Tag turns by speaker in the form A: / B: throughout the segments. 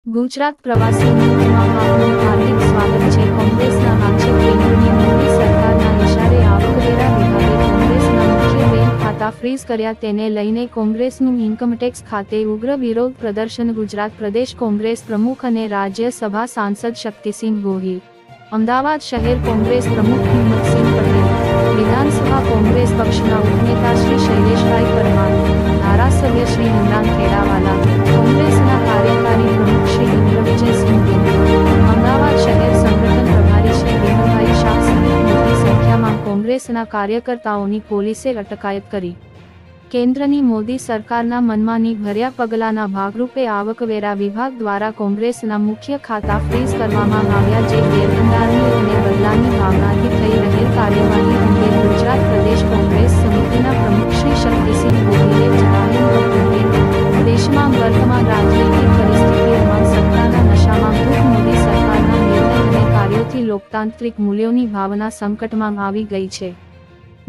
A: ગુજરાત પ્રવાસી ન્યૂઝમાં આપનું હાર્દિક સ્વાગત છે। કોંગ્રેસના આક્ષેપ કેન્દ્રની મોદી સરકારના ઇશારે આવકવેરા વિભાગે કોંગ્રેસના મુખ્ય બેંક ખાતા ફ્રીઝ કર્યા, તેને લઈને કોંગ્રેસનું ઇન્કમટેક્સ ખાતે ઉગ્ર વિરોધ પ્રદર્શન। ગુજરાત પ્રદેશ કોંગ્રેસ પ્રમુખ અને રાજ્યસભા સાંસદ શક્તિસિંહ ગોહિલ, અમદાવાદ શહેર કોંગ્રેસ પ્રમુખ હિંમતસિંહ પટેલ, વિધાનસભા કોંગ્રેસ પક્ષના ઉપનેતા શ્રી શૈલેષભાઈ પરમાર, ધારાસભ્ય શ્રી ઇમરાન ખેડાવાલા, કોંગ્રેસના કાર્યકારી પ્રમુખ શ્રી ઇન્દ્રવિજયસિંહ દેવ, અમદાવાદ શહેર સંગઠન પ્રભારી શ્રી વિમલભાઈ શાહ સહિત મોટી સંખ્યામાં કોંગ્રેસના કાર્યકર્તાઓની પોલીસે અટકાયત કરી। કેન્દ્રની મોદી સરકારના મનમાની ભર્યા પગલાંના ભાગરૂપે આવકવેરા વિભાગ દ્વારા કોંગ્રેસના મુખ્ય ખાતા ફ્રીઝ કરવામાં આવ્યા, જે ગેરબંધારણીય અને બદલાની ભાવનાથી થઈ રહેલ કાર્યવાહી અંગે ગુજરાત પ્રદેશ કોંગ્રેસ સમિતિના પ્રમુખ શ્રી શક્તિસિંહ ગોહિલે જણાવ્યું હતું કે દેશમાં વર્તમાન રાજનૈતિક પરિસ્થિતિઓમાં સત્તાના નશામાં ધૂત મોદી સરકારના નિર્ણય અને કાર્યોથી લોકતાંત્રિક મૂલ્યોની ભાવના સંકટમાં આવી ગઈ છે।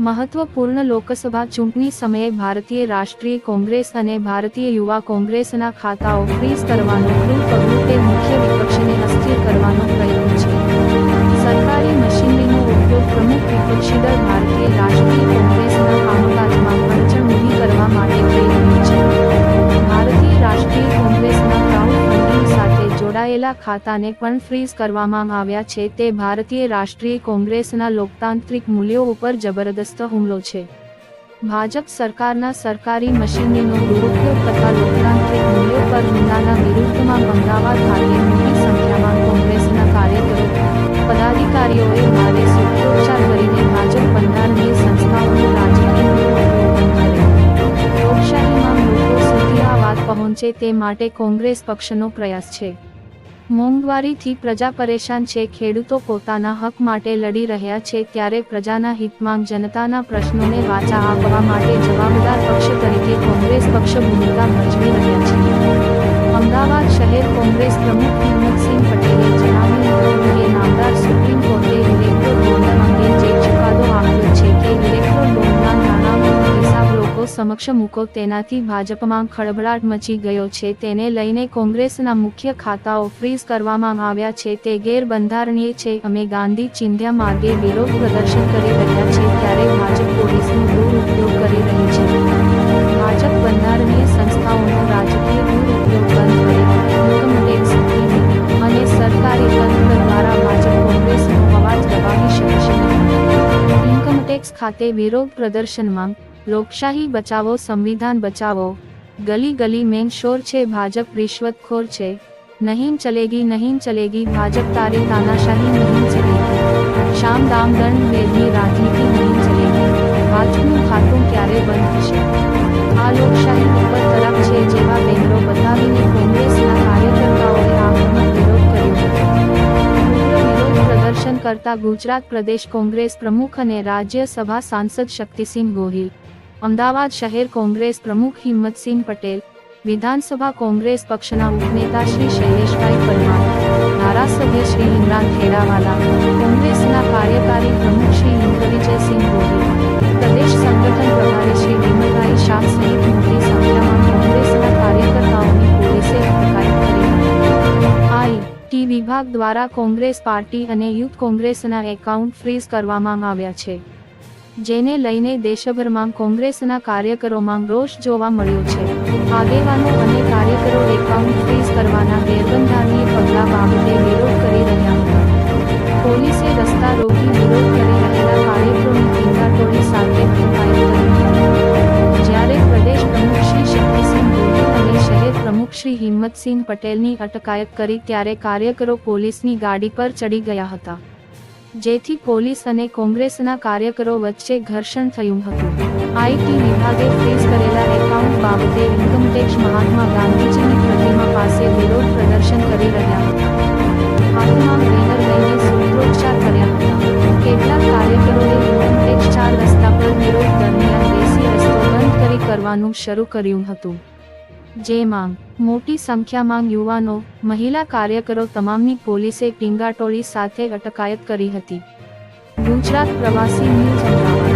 A: મહત્વપૂર્ણ લોકસભા ચૂંટણી સમયે ભારતીય રાષ્ટ્રીય કોંગ્રેસ અને ભારતીય યુવા કોંગ્રેસના ખાતાઓ ફ્રીઝ કરવાનો ક્રૂર પગલું તે મુખ્ય વિપક્ષને અસ્થિર કરવાનો પ્રયત્ન છે। સરકારી મશીનરીનો ઉપયોગ પ્રમુખ વિપક્ષી દળ ભારતીય રાષ્ટ્રીય કોંગ્રેસના કામકાજમાં અડચણ ઊભી કરવા માટે થઈ રહ્યું છે। ભારતીય રાષ્ટ્રીય કોંગ્રેસના ક્રાઉડ ફંડિંગ સાથે જોડાયેલા ખાતાને પણ ફ્રીઝ કરવામાં આવ્યા છે, તે ભારતીય રાષ્ટ્રીય કોંગ્રેસના લોકતાંત્રિક મૂલ્યો ઉપર જબરદસ્ત હુમલો છે। ભાજપ સરકારના સરકારી મશીનરીનો દુરુપયોગ તથા લોકતાંત્રિક મૂલ્યો પર હુમલાના વિરુદ્ધમાં અમદાવાદ ખાતે મોટી સંખ્યામાં કોંગ્રેસના કાર્યકરો, પદાધિકારીઓએ ભારે સૂત્રોચ્ચાર કરીને ભાજપ બંધારણીય સંસ્થાઓનો રાજકીય દુરુપયોગ બંધ કરે, લોકશાહીમાં લોકો સુધી આ વાત પહોંચે તે માટે કોંગ્રેસ પક્ષનો પ્રયાસ છે। મોંઘવારીથી પ્રજા પરેશાન છે, ખેડૂતો પોતાના હક માટે લડી રહ્યા છે, ત્યારે પ્રજાના હિતમાં જનતાના પ્રશ્નોને વાચા આપવા માટે જવાબદાર પક્ષ તરીકે કોંગ્રેસ પક્ષ ભૂમિકા ભજવી રહ્યા છે। અમદાવાદ શહેર કોંગ્રેસ પ્રમુખ હિંમતસિંહ પટેલે જણાવ્યું હતું કે નામદાર સુપ્રીમ કોર્ટે ઇલેક્ટ્રોલ બોન્ડ અંગે જે ચુકાદો આપ્યો છે કે ઇલેક્ટ્રોલ બોન્ડના નાણાંનો હિસાબ લોકો સમક્ષ મૂકો, તેનાથી ભાજપમાં ખળભળાટ મચી ગયો છે, તેને લઈને કોંગ્રેસના મુખ્ય ખાતાઓ ફ્રીઝ કરવામાં આવ્યા છે, તે ગેરબંધારણીય છે। અમે ગાંધી ચિંધ્યા માર્ગે વિરોધ પ્રદર્શન કરી રહ્યા છે, ત્યારે ભાજપ પોલીસનો દુરુપયોગ કરી રહી છે। ભાજપ બંધારણીય સંસ્થાઓનો રાજકીય દુરુપયોગ બંધ કરે, ઇન્કમટેક્સ અને સરકારી તંત્ર દ્વારા ભાજપ કોંગ્રેસનો અવાજ દબાવી શકશે નહીં। ઇન્કમટેક્સ ખાતે વિરોધ પ્રદર્શનમાં લોકશાહી બચાવો, સંવિધાન બચાવો, ગલી ગલી મેં શોર છે, ભાજપ રિશ્વતખોર છે, નહીં ચલેગી નહીં ચલેગી, ભાજપ તારી તાનાશાહી નહીં ચલેગી, શામ દામ દંડ ભેદની રાજનીતિ નહીં ચલેગી, ભાજપનું ખાતું ક્યારે બંધ થશે, આ લોકશાહી ઉપર તરફ છે જેવા બેનરો બતાવીને કોંગ્રેસના કાર્યકર્તાઓએ આક્રમક વિરોધ કર્યો હતો। વિરોધ પ્રદર્શન કરતા ગુજરાત પ્રદેશ કોંગ્રેસ પ્રમુખ અને રાજ્યસભા સાંસદ શક્તિસિંહ ગોહિલ, અમદાવાદ શહેર કોંગ્રેસ પ્રમુખ હિંમતસિંહ પટેલ, વિધાનસભા કોંગ્રેસ પક્ષના ઉપનેતા શ્રી શૈલેષભાઈ પરમાર, ધારાસભ્ય શ્રી ઇમરાન ખેડાવાલા, કોંગ્રેસના કાર્યકારી પ્રમુખ શ્રી ઇન્દ્રવિજયસિંહ ગોહિલ, પ્રદેશ સંગઠન પ્રભારી શ્રી વિમલભાઈ શાહ સહિત મોટી સંખ્યામાં કોંગ્રેસના કાર્યકર્તાઓની પોલીસે અટકાયત કરી। આઈ.ટી વિભાગ દ્વારા કોંગ્રેસ પાર્ટી અને યુથ કોંગ્રેસના એકાઉન્ટ ફ્રીઝ કરવામાં આવ્યા છે, જેને લઈને દેશભરમાં કોંગ્રેસના કાર્યકરોમાં રોષ જોવા મળ્યો છે। આગેવાનો અને કાર્યકરો એકાઉન્ટ ફ્રીઝ કરવાના ગેરબંધારણીય પગલાં બાબતે વિરોધ કરી રહ્યા હતા। પોલીસે રસ્તા રોકી વિરોધ કરી રહેલા કાર્યકરોની ટીંગાટોળી સાથે અટકાયત કરી, જ્યારે પ્રદેશ પ્રમુખ શ્રી શક્તિસિંહ ગોહિલ અને શહેર પ્રમુખ શ્રી હિંમતસિંહ પટેલની અટકાયત કરી, ત્યારે કાર્યકરો પોલીસની ગાડી પર ચડી ગયા હતા, જેથી પોલીસ અને કોંગ્રેસના કાર્યકરો વચ્ચે ઘર્ષણ થયું હતું। આઈ.ટી વિભાગે ફ્રીઝ કરેલા એકાઉન્ટ બાબતે ઇન્કમટેક્સ મહાત્મા ગાંધીજીની પ્રતિમા પાસે વિરોધ પ્રદર્શન કરી રહ્યા હતા, હાથમાં બેનર લઈને સૂત્રોચ્ચાર કર્યા હતા। કેટલાક કાર્યકરોએ ઇન્કમટેક્સ 4 રસ્તા પર વિરોધ દરમિયાન દેશી રસ્તો બંધ કરી કરવાનું શરૂ કર્યું હતું, જેમાં મોટી સંખ્યામાં યુવાનો, મહિલા કાર્યકરો તમામની પોલીસે ટીંગાટોળી સાથે અટકાયત કરી હતી। ગુજરાત પ્રવાસી ન્યૂઝ અમદાવાદ।